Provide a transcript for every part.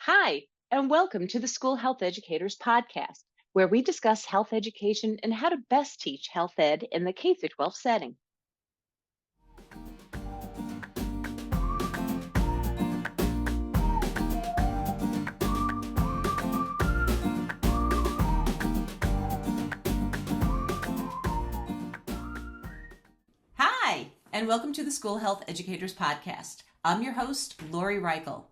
Hi, and welcome to the School Health Educators Podcast, where we discuss health education and how to best teach health ed in the K 12 setting. Hi, and welcome to the School Health Educators Podcast. I'm your host, Lori Reichel.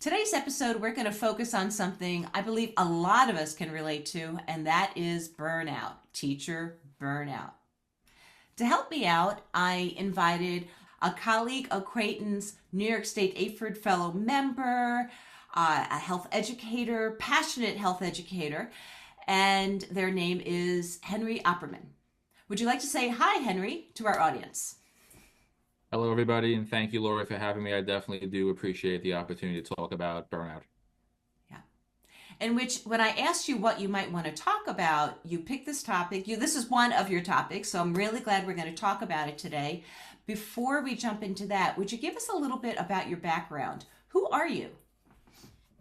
Today's episode, we're going to focus on something I believe a lot of us can relate to, and that is burnout, teacher burnout. To help me out, I invited a colleague, acquaintance, New York State AHPERD Fellow member, a health educator, passionate health educator, and their name is Henry Opperman. Would you like to say hi, Henry, to our audience? Hello, everybody, and thank you, Lori, for having me. I definitely do appreciate the opportunity to talk about burnout. Yeah. In which, when I asked you what you might want to talk about, you picked this topic. This is one of your topics, so I'm really glad we're going to talk about it today. Before we jump into that, would you give us a little bit about your background? Who are you?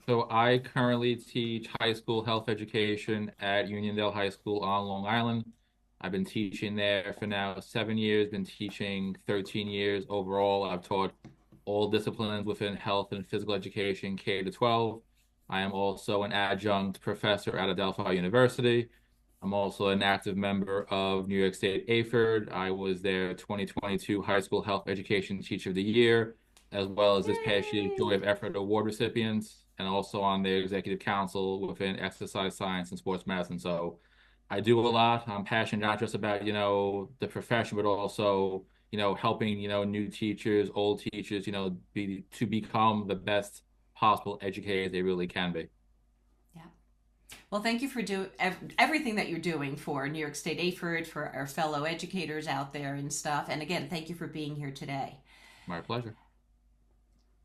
So I currently teach high school health education at Uniondale High School on Long Island. I've been teaching there for now 7 years, been teaching 13 years overall. I've taught all disciplines within health and physical education, K to 12. I am also an adjunct professor at Adelphi University. I'm also an active member of New York State AHPERD. I was their 2022 High School Health Education Teacher of the Year, as well as this past year's Joy Yay! of Effort Award recipients, and also on their executive council within exercise science and sports medicine. So I do a lot. I'm passionate not just about, the profession, but also, helping, new teachers, old teachers, to become the best possible educators they really can be. Yeah. Well, thank you for doing everything that you're doing for New York State AHPERD, for our fellow educators out there and stuff. And again, thank you for being here today. My pleasure.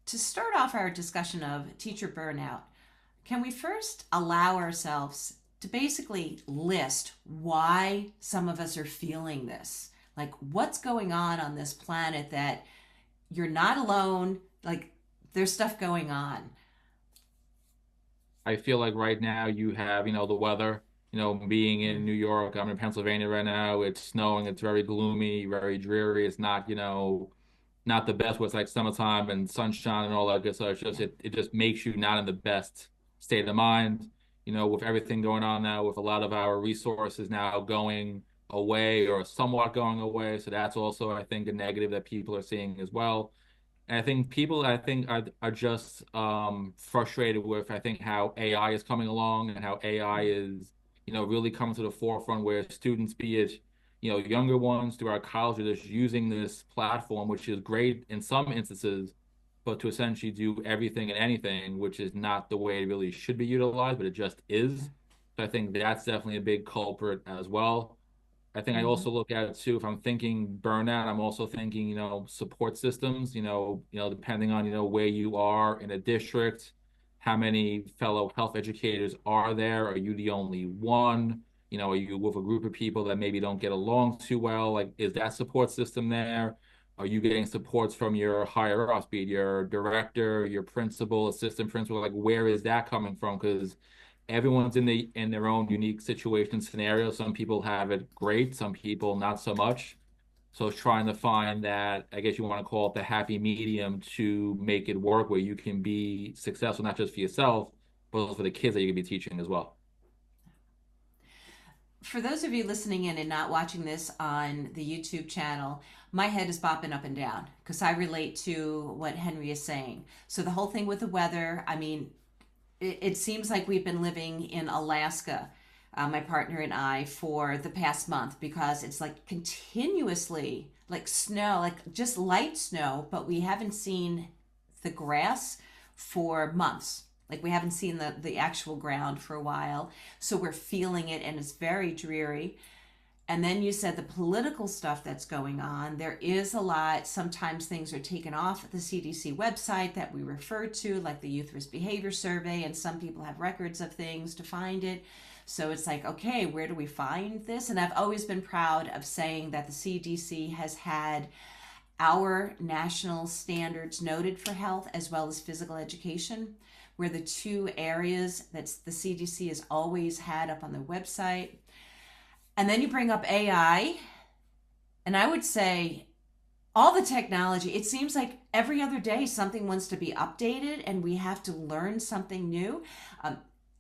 To start off our discussion of teacher burnout, can we first allow ourselves to basically list why some of us are feeling this? Like, what's going on this planet that you're not alone? Like, there's stuff going on. I feel like right now you have, the weather, being in New York, I'm in Pennsylvania right now. It's snowing. It's very gloomy, very dreary. It's not, not the best where it's like summertime and sunshine and all that good stuff. Yeah. It just makes you not in the best state of mind. With everything going on now, with a lot of our resources now going away or somewhat going away. So that's also, I think, a negative that people are seeing as well. And I think people, are just frustrated with, I think, how AI is coming along and how AI is, really coming to the forefront where students, be it, younger ones through our college, are just using this platform, which is great in some instances, but to essentially do everything and anything, which is not the way it really should be utilized, but it just is. So I think that's definitely a big culprit as well. I think I Mm-hmm. also look at it too. If I'm thinking burnout, I'm also thinking, support systems, depending on, where you are in a district, how many fellow health educators are there? Are you the only one? Are you with a group of people that maybe don't get along too well? Like, is that support system there? Are you getting supports from your higher ups, be it your director, your principal, assistant principal? Like, where is that coming from? Because everyone's in their own unique situation scenario. Some people have it great, some people not so much. So it's trying to find that, I guess you want to call it the happy medium to make it work where you can be successful, not just for yourself, but also for the kids that you can be teaching as well. For those of you listening in and not watching this on the YouTube channel, my head is bopping up and down because I relate to what Henry is saying. So the whole thing with the weather, I mean, it seems like we've been living in Alaska, my partner and I, for the past month because it's like continuously like snow, like just light snow, but we haven't seen the grass for months. Like we haven't seen the actual ground for a while. So we're feeling it and it's very dreary. And then you said the political stuff that's going on. There is a lot. Sometimes things are taken off the CDC website that we refer to, like the Youth Risk Behavior Survey, and some people have records of things to find it. So it's like, okay, where do we find this? And I've always been proud of saying that the CDC has had our national standards noted for health as well as physical education, were the two areas that the CDC has always had up on their website. And then you bring up AI, and I would say all the technology, it seems like every other day something wants to be updated and we have to learn something new.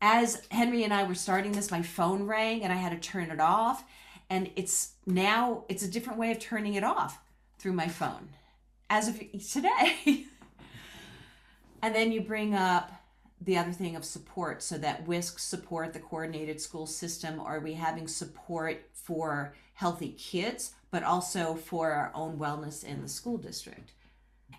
As Henry and I were starting this, my phone rang and I had to turn it off. And it's a different way of turning it off through my phone as of today. And then you bring up the other thing of support, so that WISC support, the coordinated school system. Are we having support for healthy kids, but also for our own wellness in the school district?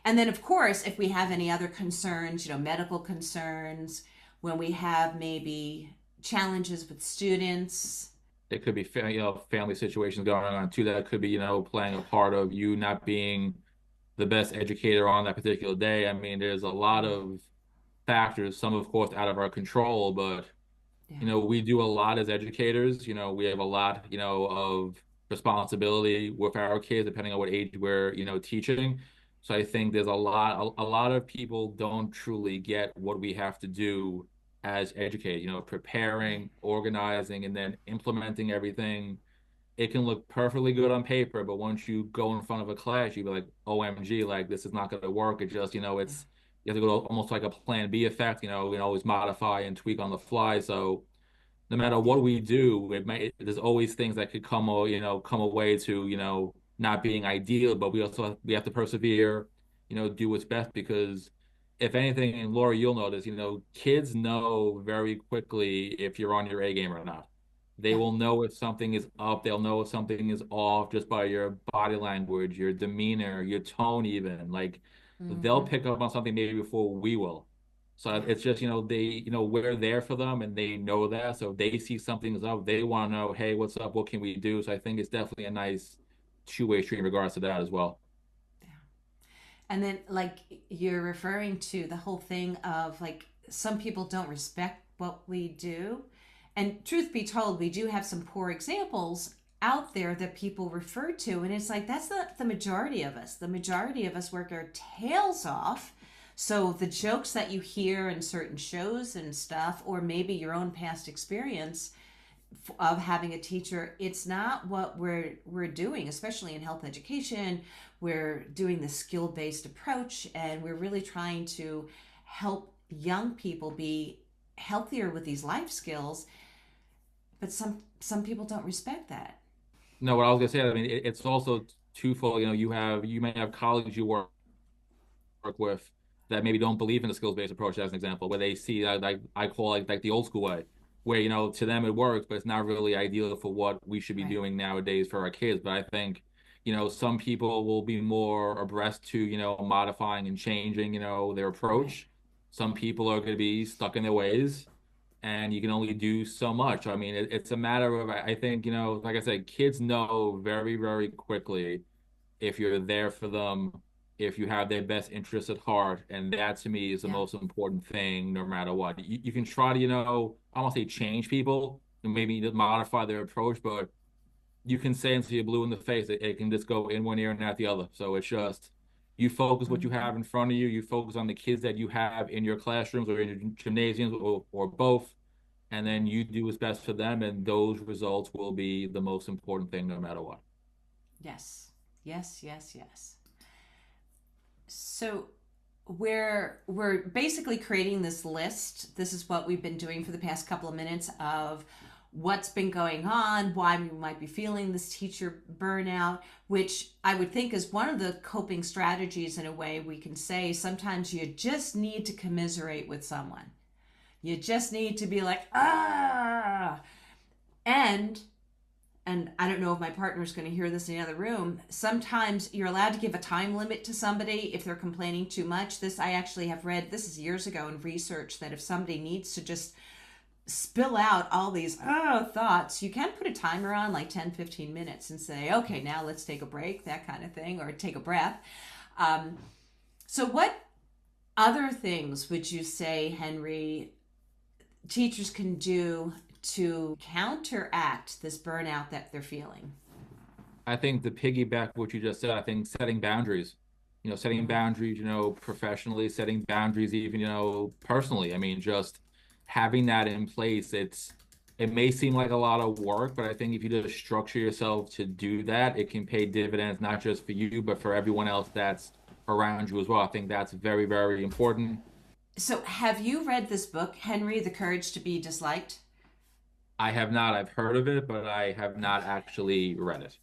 And then, of course, if we have any other concerns, medical concerns, when we have maybe challenges with students. It could be family situations going on too that could be playing a part of you not being the best educator on that particular day. I mean, there's a lot of factors, some of course out of our control, but we do a lot as educators. We have a lot of responsibility with our kids depending on what age we're teaching. So I think there's a lot of people don't truly get what we have to do as educators, preparing, organizing, and then implementing everything. It can look perfectly good on paper, but once you go in front of a class, you be like, OMG, like this is not going to work. It just, it's you have to go to almost like a plan B effect, always modify and tweak on the fly. So no matter what we do, there's always things that could come away to, not being ideal, but we have to persevere, do what's best, because if anything, and Laura, you'll notice, kids know very quickly if you're on your A game or not. They will know if something is up. They'll know if something is off just by your body language, your demeanor, your tone, even. Like they'll pick up on something maybe before we will. So it's just, we're there for them and they know that. So if they see something's up, they want to know, hey, what's up? What can we do? So I think it's definitely a nice two-way street in regards to that as well. And then, like, you're referring to the whole thing of, like, some people don't respect what we do. And truth be told, we do have some poor examples out there that people refer to. And it's like, that's not the majority of us. The majority of us work our tails off. So the jokes that you hear in certain shows and stuff, or maybe your own past experience of having a teacher, it's not what we're doing, especially in health education. We're doing the skill-based approach, and we're really trying to help young people be healthier with these life skills. But some people don't respect that. No, what I was gonna say, I mean, it's also twofold. You may have colleagues you work with that maybe don't believe in the skills-based approach, as an example, where they see like I call it like the old school way, where to them it works, but it's not really ideal for what we should be doing nowadays for our kids. But I think some people will be more abreast to modifying and changing their approach. Some people are going to be stuck in their ways, and you can only do so much. I mean, it's a matter of, I think, like I said, kids know very, very quickly if you're there for them, if you have their best interests at heart. And that to me is the most important thing, no matter what. You can try to, I won't say change people and maybe modify their approach, but you can say until you're blue in the face, it can just go in one ear and out the other. So it's just, you focus what you have in front of you, you focus on the kids that you have in your classrooms or in your gymnasiums or both, and then you do what's best for them, and those results will be the most important thing no matter what. Yes, yes, yes, yes. So we're basically creating this list. This is what we've been doing for the past couple of minutes of what's been going on, why we might be feeling this teacher burnout, which I would think is one of the coping strategies in a way. We can say sometimes you just need to commiserate with someone. You just need to be like, ah. And I don't know if my partner's going to hear this in the other room, sometimes you're allowed to give a time limit to somebody if they're complaining too much. This, I actually have read, this is years ago in research, that if somebody needs to just spill out all these thoughts, you can put a timer on like 10-15 minutes and say, okay, now let's take a break, that kind of thing, or take a breath. So what other things would you say, Henry, teachers can do to counteract this burnout that they're feeling? I think the piggyback what you just said, I think setting boundaries, setting Mm. boundaries, professionally, setting boundaries even, personally. I mean, just having that in place, it may seem like a lot of work, but I think if you just structure yourself to do that, it can pay dividends, not just for you, but for everyone else that's around you as well. I think that's very, very important. So, have you read this book, Henry, The Courage to Be Disliked? I have not, I've heard of it, but I have not actually read it.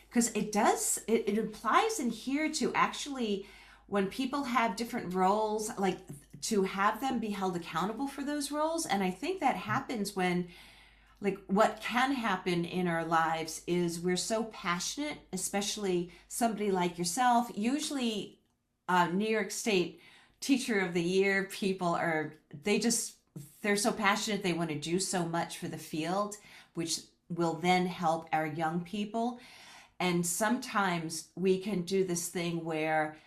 Because it implies in here to actually, when people have different roles, like to have them be held accountable for those roles. And I think that happens when, like, what can happen in our lives is we're so passionate, especially somebody like yourself. Usually, New York State Teacher of the Year people are, they just, they're so passionate, they want to do so much for the field, which will then help our young people. And sometimes we can do this thing where,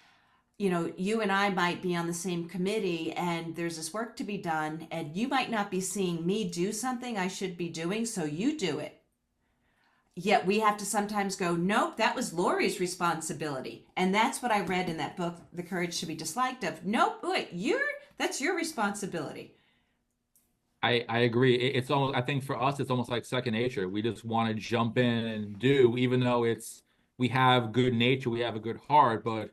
you and I might be on the same committee and there's this work to be done, and you might not be seeing me do something I should be doing, so you do it. Yet we have to sometimes go, nope, that was Lori's responsibility. And that's what I read in that book, The Courage to Be Disliked of, nope, wait, that's your responsibility. I agree. It's almost, I think for us, it's almost like second nature. We just want to jump in and do, even though we have good nature, we have a good heart, but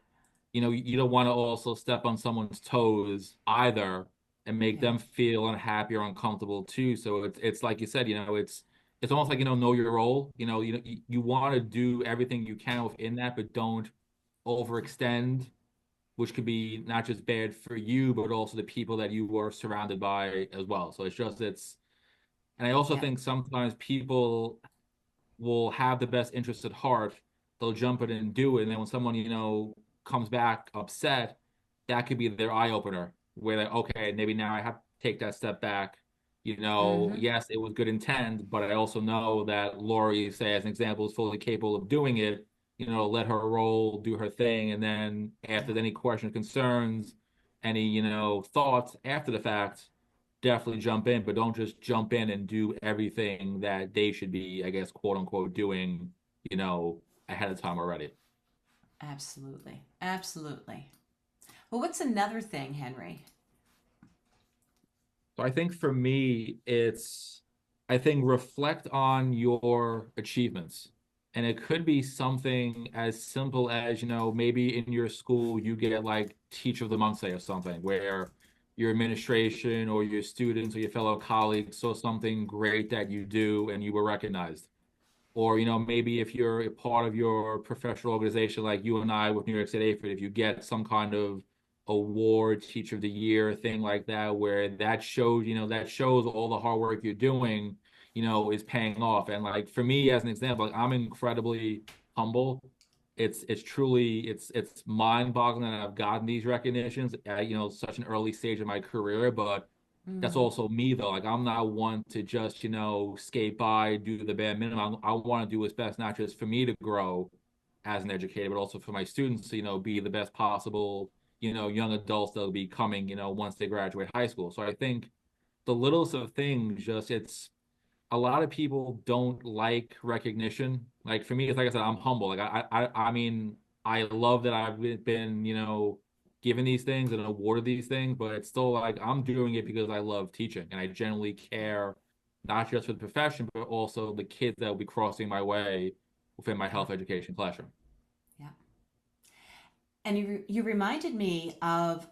you don't want to also step on someone's toes either and make Yeah. them feel unhappy or uncomfortable too. So it's like you said, it's almost like, know your role. You want to do everything you can within that, but don't overextend, which could be not just bad for you, but also the people that you were surrounded by as well. So and I also Yeah. think sometimes people will have the best interest at heart. They'll jump in and do it. And then when someone, comes back upset, that could be their eye opener where they're, okay, maybe now I have to take that step back. Mm-hmm. Yes, it was good intent, but I also know that Lori, say as an example, is fully capable of doing it. Let her roll, do her thing, and then after Yeah. any question, concerns, any, thoughts after the fact, definitely jump in, but don't just jump in and do everything that they should be, I guess, quote unquote, doing, ahead of time already. Absolutely. Absolutely. Well, what's another thing, Henry? So I think for me, I think reflect on your achievements. And it could be something as simple as, maybe in your school you get like Teacher of the Month, say, or something, where your administration or your students or your fellow colleagues saw something great that you do and you were recognized. Or, maybe if you're a part of your professional organization, like you and I with New York State AHPERD, if you get some kind of award, Teacher of the Year, thing like that, where that shows all the hard work you're doing, is paying off. And like for me, as an example, like I'm incredibly humble. It's truly it's mind-boggling that I've gotten these recognitions at, such an early stage of my career, but that's Mm-hmm. also me though. Like I'm not one to just, skate by, do the bare minimum. I want to do what's best, not just for me to grow as an educator, but also for my students to, be the best possible, young adults that'll be coming, once they graduate high school. So I think the littlest of things, just it's a lot of people don't like recognition. Like for me, it's like I said, I'm humble. Like I mean, I love that I've been, given these things and awarded these things, but it's still like I'm doing it because I love teaching and I generally care not just for the profession, but also the kids that will be crossing my way within my Yeah. health education classroom. Yeah. And you reminded me of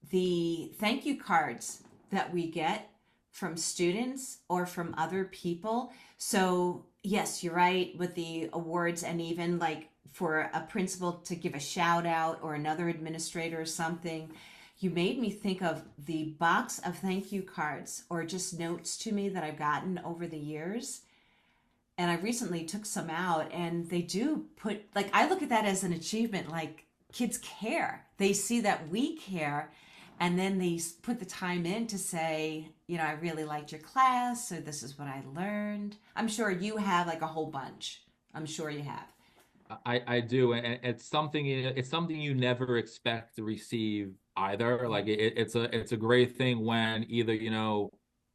the thank you cards that we get from students or from other people. So, yes, you're right with the awards, and even like for a principal to give a shout out or another administrator or something. You made me think of the box of thank you cards or just notes to me that I've gotten over the years. And I recently took some out, and they do put, like, I look at that as an achievement. Like, kids care, they see that we care, and then they put the time in to say, I really liked your class, or this is what I learned. I'm sure you have like a whole bunch. I'm sure you have. I do, and it's something you never expect to receive either. Yeah. Like it's a great thing when either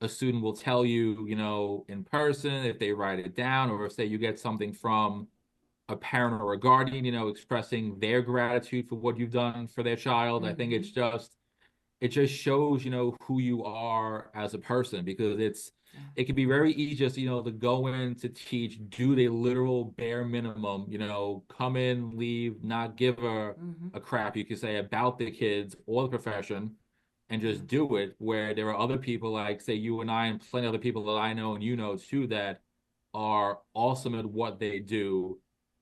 a student will tell you in person if they write it down, or if say you get something from a parent or a guardian, expressing their gratitude for what you've done for their child. I think Mm-hmm. it just shows, who you are as a person, because Yeah. it can be very easy just, to go in to teach, do the literal bare minimum, come in, leave, not give Mm-hmm. a crap, you could say, about the kids or the profession, and Yeah. just do it. Where there are other people, like say you and I and plenty of other people that I know and too, that are awesome at what they do.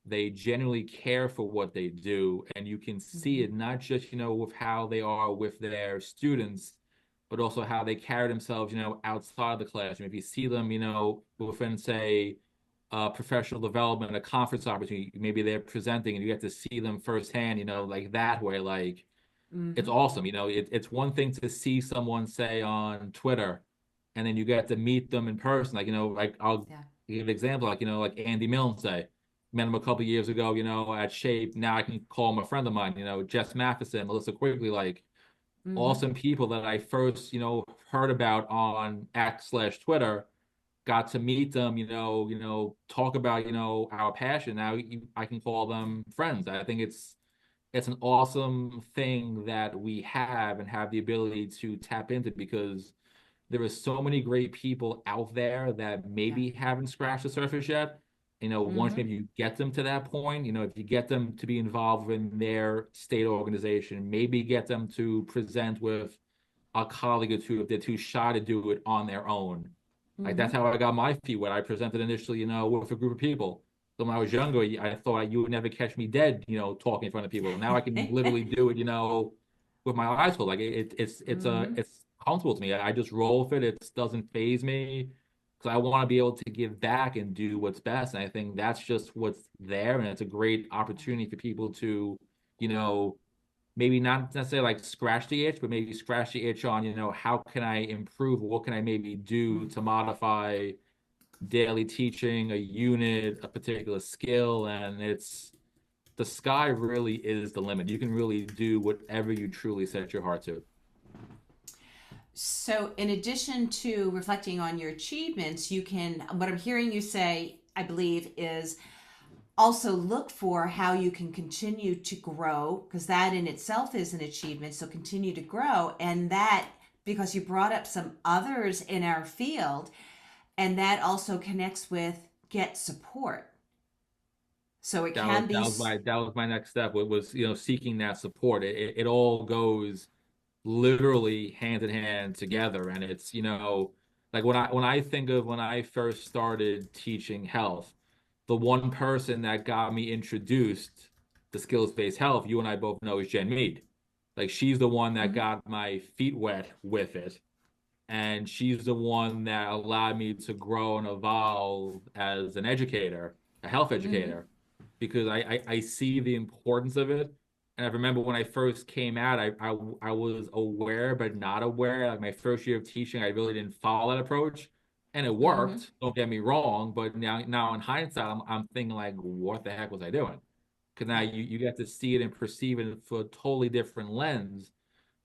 They genuinely care for what they do, and you can see Mm-hmm. it not just, with how they are with their students, but also how they carry themselves, outside the classroom. If you see them, within, say, professional development, a conference opportunity, maybe they're presenting and you get to see them firsthand, like that way, like it's Mm-hmm. awesome. It's one thing to see someone, say, on Twitter, and then you get to meet them in person. Like, like I'll Yeah. give an example, like, like Andy Milne, say, met him a couple of years ago, at Shape. Now I can call him a friend of mine, Jess Matheson, Melissa Quigley, like Mm-hmm. awesome people that I first, heard about on X/Twitter, got to meet them, talk about, our passion. Now I can call them friends. I think it's an awesome thing that we have and have the ability to tap into, because there are so many great people out there that Yeah. maybe haven't scratched the surface yet. Once Mm-hmm. maybe you get them to that point, if you get them to be involved in their state organization, maybe get them to present with a colleague or two if they're too shy to do it on their own. Like Mm-hmm. that's how I got my feet wet. I presented initially, with a group of people. So when I was younger, I thought you would never catch me dead, talking in front of people. Now I can literally do it, with my eyes closed. Like Mm-hmm. it's comfortable to me. I just roll with it. It doesn't phase me, because I want to be able to give back and do what's best. And I think that's just what's there, and it's a great opportunity for people to, you know, maybe not necessarily like scratch the itch, but maybe scratch the itch on, how can I improve? What can I maybe do to modify daily teaching, a unit, a particular skill? And the sky really is the limit. You can really do whatever you truly set your heart to. So, in addition to reflecting on your achievements, you can, what I'm hearing you say, I believe, is also look for how you can continue to grow, because that in itself is an achievement. So, continue to grow. And that, because you brought up some others in our field, and that also connects with get support. So, it That was can that be, was my that was my next step. It was, seeking that support. It all goes literally hand in hand together. And it's, like when I think of when I first started teaching health, the one person that got me introduced to skills-based health, you and I both know, is Jen Mead. Like she's the one that mm-hmm, got my feet wet with it. And she's the one that allowed me to grow and evolve as an educator, a health mm-hmm, educator, because I see the importance of it. And I remember when I first came out, I was aware but not aware. Like my first year of teaching, I really didn't follow that approach, and it mm-hmm, worked. Don't get me wrong, but now in hindsight, I'm thinking like, what the heck was I doing? Because now yeah, you get to see it and perceive it for a totally different lens.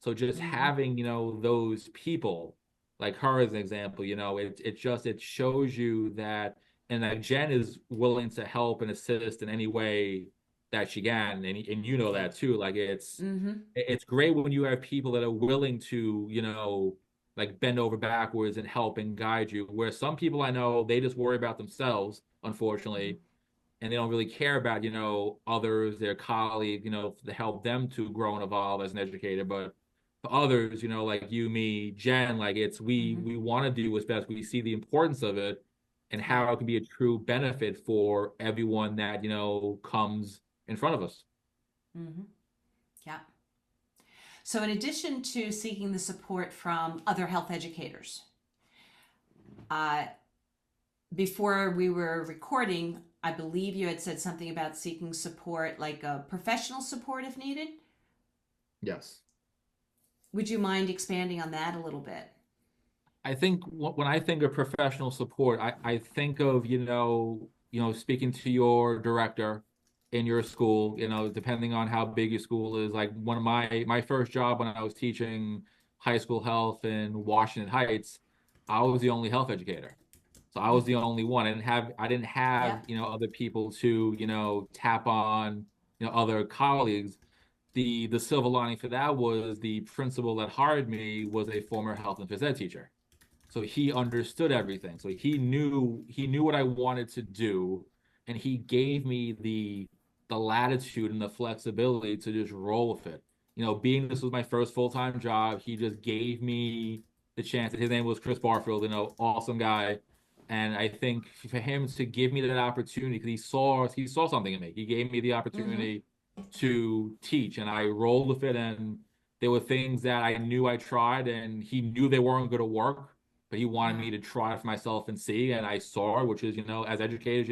So just mm-hmm, having, those people like her as an example, it shows you that, and that Jen is willing to help and assist in any way that she can, and yeah, that too. Like mm-hmm, it's great when you have people that are willing to, like bend over backwards and help and guide you. Where some people I know, they just worry about themselves, mm-hmm, unfortunately, and they don't really care about, others, their colleagues, to help them to grow and evolve as an educator. But for others, like you, me, Jen, like it's mm-hmm, we want to do what's best. We see the importance of it and yeah, how it can be a true benefit for everyone that, comes in front of us. mm-hmm, yeah. So, in addition to seeking the support from other health educators, uh, before we were recording, I believe you had said something about seeking support, like professional support if needed. Yes. Would you mind expanding on that a little bit? I think when I think of professional support, I think of, speaking to your director in your school, depending on how big your school is. Like one of my first job when I was teaching high school health in Washington Heights, I was the only health educator. So I was the only one. I didn't have, Yep. other people to, tap on, other colleagues. The silver lining for that was the principal that hired me was a former health and phys ed teacher. So he understood everything. So he knew what I wanted to do, and he gave me the latitude and the flexibility to just roll with it. Being this was my first full-time job, he just gave me the chance. His name was Chris Barfield, awesome guy. And I think for him to give me that opportunity, because he saw something in me. He gave me the Mm-hmm. opportunity to teach, and I rolled with it. And there were things that I knew I tried, and he knew they weren't going to work, but he wanted Yeah. me to try it for myself and see. And I saw, which is, as educators,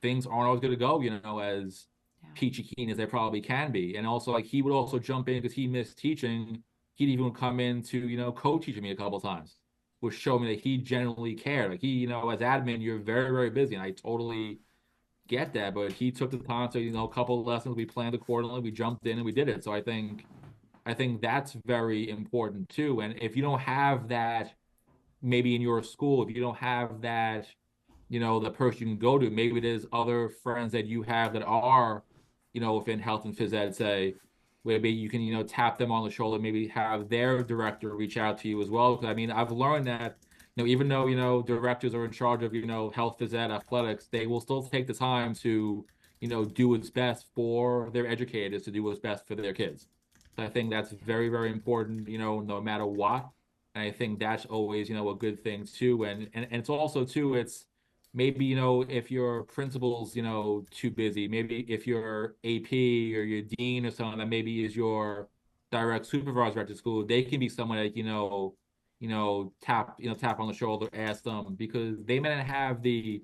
things aren't always going to go, as Yeah. peachy keen as they probably can be. And also, like, he would also jump in because he missed teaching. He'd even come in to, co-teaching me a couple of times, which showed me that he genuinely cared. Like, as admin, you're very, very busy. And I totally get that. But he took the time to, a couple of lessons. We planned accordingly. We jumped in and we did it. So I think that's very important too. And if you don't have that, maybe in your school, if you don't have that, the person you can go to, maybe there's other friends that you have that are, within health and phys ed, say, where maybe you can, tap them on the shoulder, maybe have their director reach out to you as well. Because I mean, I've learned that, even though, directors are in charge of, health phys ed athletics, they will still take the time to, do what's best for their educators to do what's best for their kids. So I think that's very, very important, no matter what. And I think that's always, a good thing too. And it's also too, it's maybe, if your principal's, too busy, maybe if your AP or your dean or someone that maybe is your direct supervisor at the school, they can be someone that, tap on the shoulder, ask them, because they may not have the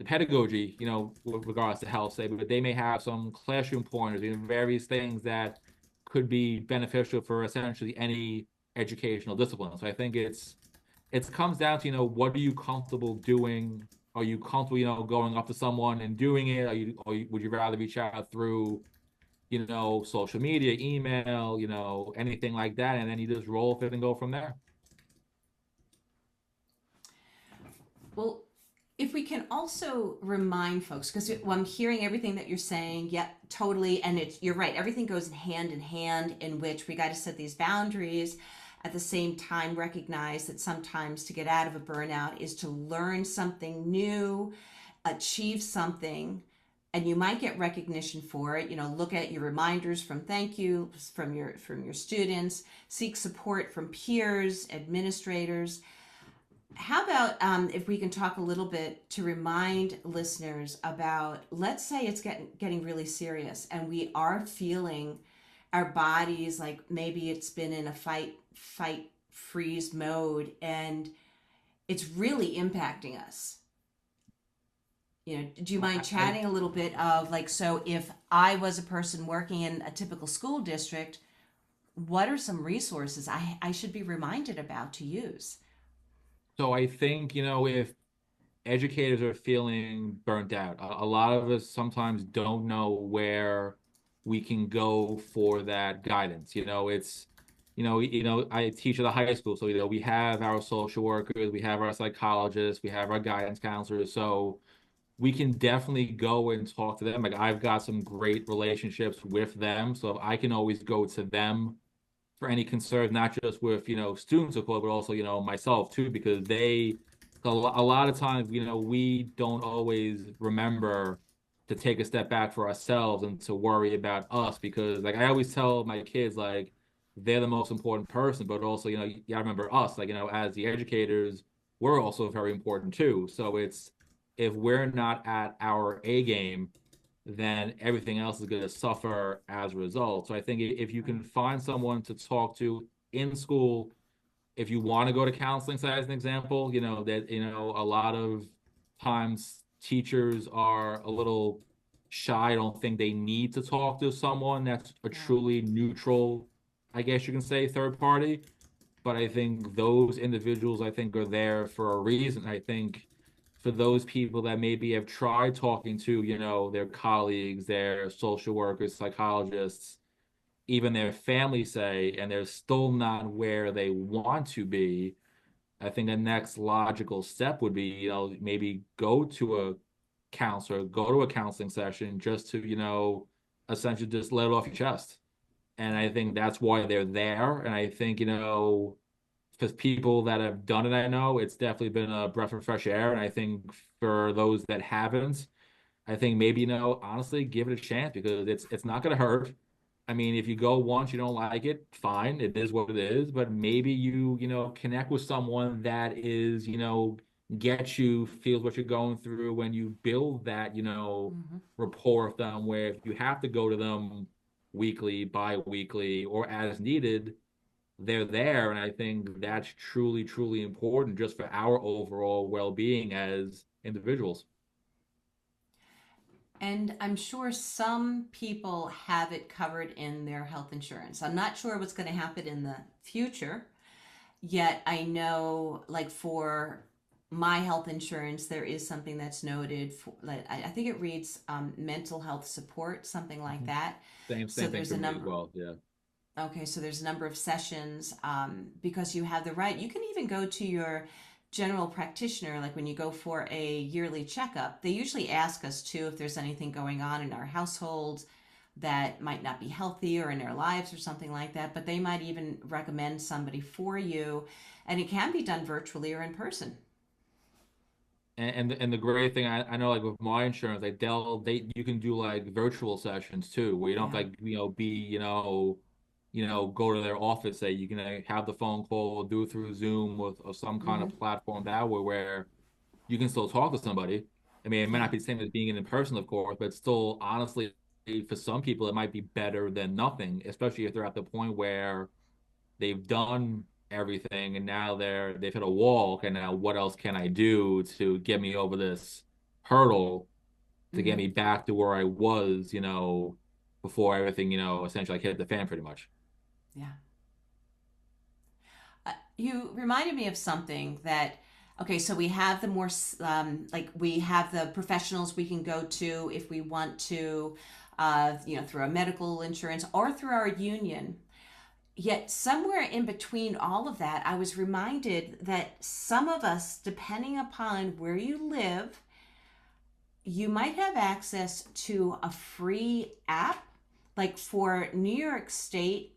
pedagogy, with regards to health, say, but they may have some classroom pointers, various things that could be beneficial for essentially any educational discipline. So I think it comes down to, what are you comfortable doing? Are you comfortable, going up to someone and doing it? Would you rather reach out through, social media, email, anything like that, and then you just roll with it and go from there? Well, if we can also remind folks, because I'm hearing everything that you're saying, yep, totally, and you're right. Everything goes in hand, in which we got to set these boundaries. At the same time, recognize that sometimes to get out of a burnout is to learn something new, achieve something, and you might get recognition for it. Look at your reminders from thank you from your students, seek support from peers, administrators. How about if we can talk a little bit to remind listeners about, let's say it's getting really serious and we are feeling our bodies like maybe it's been in a fight freeze mode and it's really impacting us. Do you mind I chatting a little bit of like, so if I was a person working in a typical school district, what are some resources I should be reminded about to use? so I think, if educators are feeling burnt out, a lot of us sometimes don't know where we can go for that guidance. I teach at a high school, so we have our social workers, we have our psychologists, we have our guidance counselors. So we can definitely go and talk to them. Like, I've got some great relationships with them, so I can always go to them for any concerns, not just with, students of course, but also, myself too, because a lot of times, we don't always remember to take a step back for ourselves and to worry about us, because like I always tell my kids, like, they're the most important person, but also, you gotta remember us, like, as the educators, we're also very important too. So it's, if we're not at our A game, then everything else is going to suffer as a result. So I think if you can find someone to talk to in school, if you want to go to counseling, say as an example, that, a lot of times teachers are a little shy. I don't think they need to talk to someone that's a Yeah. truly neutral, I guess you can say, third party. But I think those individuals, I think, are there for a reason. I think for those people that maybe have tried talking to, their colleagues, their social workers, psychologists, even their family, say, and they're still not where they want to be, I think the next logical step would be, maybe go to a counselor, go to a counseling session just to, essentially just let it off your chest. And I think that's why they're there. And I think, because people that have done it, I know it's definitely been a breath of fresh air. And I think for those that haven't, I think maybe, honestly, give it a chance because it's not going to hurt. I mean, if you go once, you don't like it, fine, it is what it is. But maybe connect with someone that is, gets you, feels what you're going through when you build that, Hmm. rapport with them, where if you have to go to them weekly, bi-weekly, or as needed, they're there. And I think that's truly, truly important just for our overall well-being as individuals. And I'm sure some people have it covered in their health insurance. I'm not sure what's going to happen in the future. Yet I know, like for my health insurance, there is something that's noted for, like, I think it reads mental health support, something like Mhm. that. Same, So same thing there's for a me as number. well. Yeah. Okay, so there's a number of sessions because you have the right. You can even go to your general practitioner, like when you go for a yearly checkup. They usually ask us too if there's anything going on in our households that might not be healthy or in our lives or something like that. But they might even recommend somebody for you, and it can be done virtually or in person. And the great thing I know, like with my insurance, like they you can do like virtual sessions too, where you don't have Yeah. to, like, be, go to their office. Say you can have the phone call, do it through Zoom or some kind Mm-hmm. of platform that way where you can still talk to somebody. I mean, it might Yeah. not be the same as being in person, of course, but still, honestly, for some people, it might be better than nothing, especially if they're at the point where they've done everything and now they've hit a wall. Okay, now what else can I do to get me over this hurdle to get Mm-hmm. me back to where I was, before everything, essentially like hit the fan pretty much. Yeah. You reminded me of something that, okay, so we have the more like we have the professionals we can go to if we want to, through a medical insurance or through our union. Yet somewhere in between all of that, I was reminded that some of us, depending upon where you live, you might have access to a free app. Like for New York State,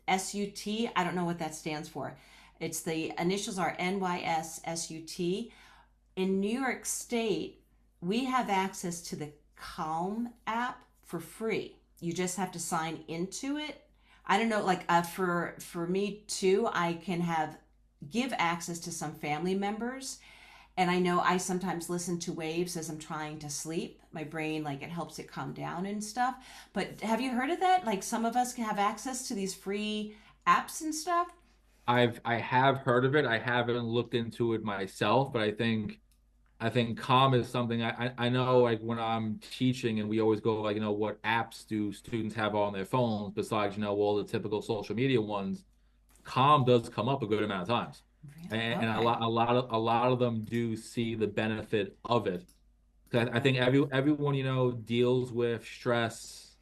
SUT, I don't know what that stands for. It's the initials are NYS SUT. In New York State, we have access to the Calm app for free. You just have to sign into it. I don't know, like for me too, I can have give access to some family members, and I know I sometimes listen to waves as I'm trying to sleep. My brain, like, it helps it calm down and stuff. But have you heard of that? Like, some of us can have access to these free apps and stuff. I have heard of it. I haven't looked into it myself, but I think calm is something I know, like when I'm teaching and we always go like, what apps do students have on their phones besides, all the typical social media ones. Calm does come up a good amount of times. Really? And Okay. a lot of them do see the benefit of it. 'Cause I Okay. think everyone, deals with stress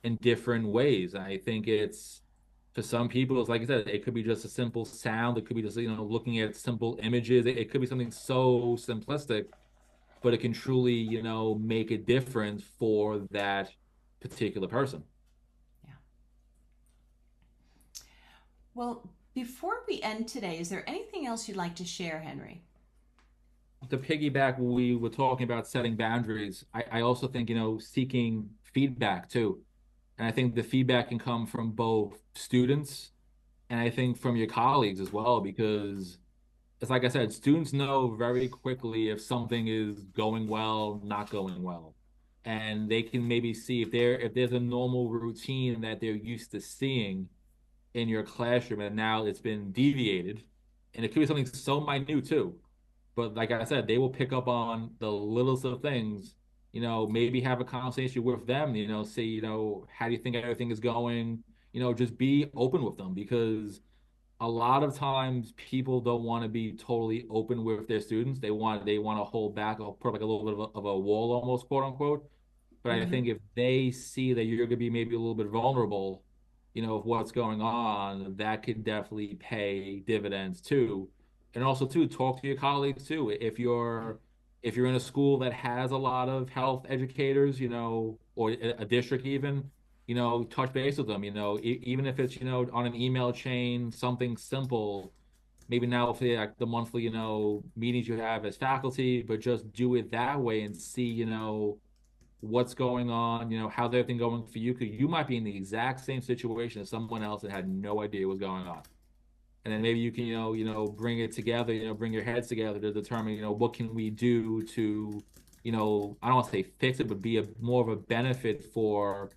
in different ways. I think it's for some people, it's like I said, it could be just a simple sound. It could be just, looking at simple images. It could be something so simplistic, but it can truly, make a difference for that particular person. Yeah. Well, before we end today, is there anything else you'd like to share, Henry? To piggyback, we were talking about setting boundaries. I also think, seeking feedback too. And I think the feedback can come from both students and I think from your colleagues as well, because it's like I said, students know very quickly if something is going well, not going well. And they can maybe see if there's a normal routine that they're used to seeing in your classroom and now it's been deviated. And it could be something so minute too. But like I said, they will pick up on the littlest of things, maybe have a conversation with them, say, how do you think everything is going? Just be open with them because a lot of times people don't want to be totally open with their students. They want to hold back or put like a little bit of a wall almost, quote unquote. But I Mm-hmm. think if they see that you're going to be maybe a little bit vulnerable, of what's going on, that could definitely pay dividends too. and also too, talk to your colleagues too. If you're in a school that has a lot of health educators, or a district even, touch base with them, even if it's, on an email chain, something simple. Maybe now for the monthly, meetings you have as faculty, but just do it that way and see, what's going on, how's everything going for you? Because you might be in the exact same situation as someone else that had no idea what's going on. And then maybe you can, bring it together, bring your heads together to determine, what can we do to, I don't want to say fix it, but be more of a benefit for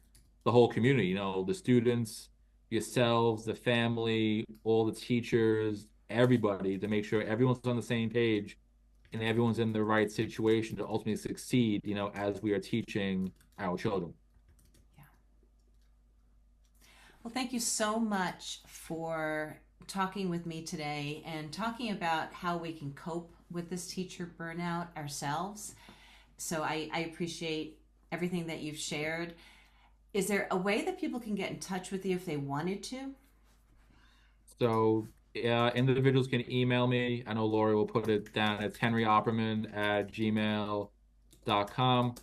the whole community, the students, yourselves, the family, all the teachers, everybody, to make sure everyone's on the same page and everyone's in the right situation to ultimately succeed, as we are teaching our children. Yeah. Well, thank you so much for talking with me today and talking about how we can cope with this teacher burnout ourselves. So I appreciate everything that you've shared. Is there a way that people can get in touch with you if they wanted to? So individuals can email me. I know Lori will put it down. It's henryopperman@gmail.com.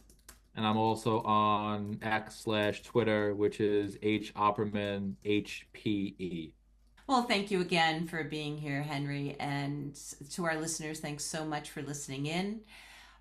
And I'm also on X/Twitter, which is Opperman HPE. Well, thank you again for being here, Henry. And to our listeners, thanks so much for listening in.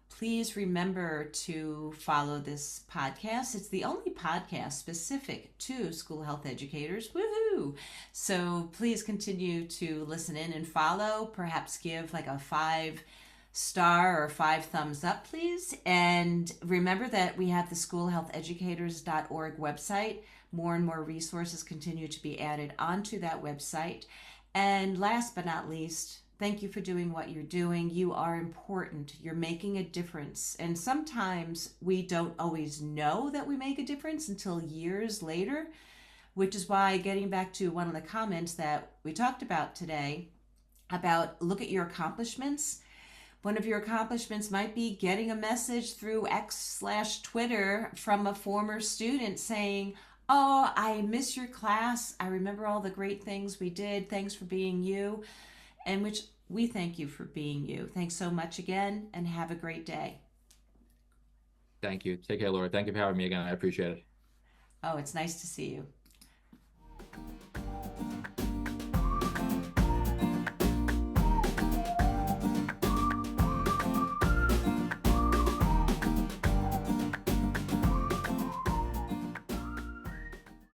Please remember to follow this podcast. It's the only podcast specific to school health educators. Woohoo! So please continue to listen in and follow. Perhaps give like a 5-star or 5 thumbs up, please. And remember that we have the schoolhealtheducators.org website. More and more resources continue to be added onto that website. And last but not least, thank you for doing what you're doing. You are important. You're making a difference. And sometimes we don't always know that we make a difference until years later, which is why, getting back to one of the comments that we talked about today, about look at your accomplishments. One of your accomplishments might be getting a message through X/Twitter from a former student saying, "Oh, I miss your class. I remember all the great things we did. Thanks for being you." And which we thank you for being you. Thanks so much again, and have a great day. Thank you. Take care, Laura. Thank you for having me again. I appreciate it. Oh, it's nice to see you.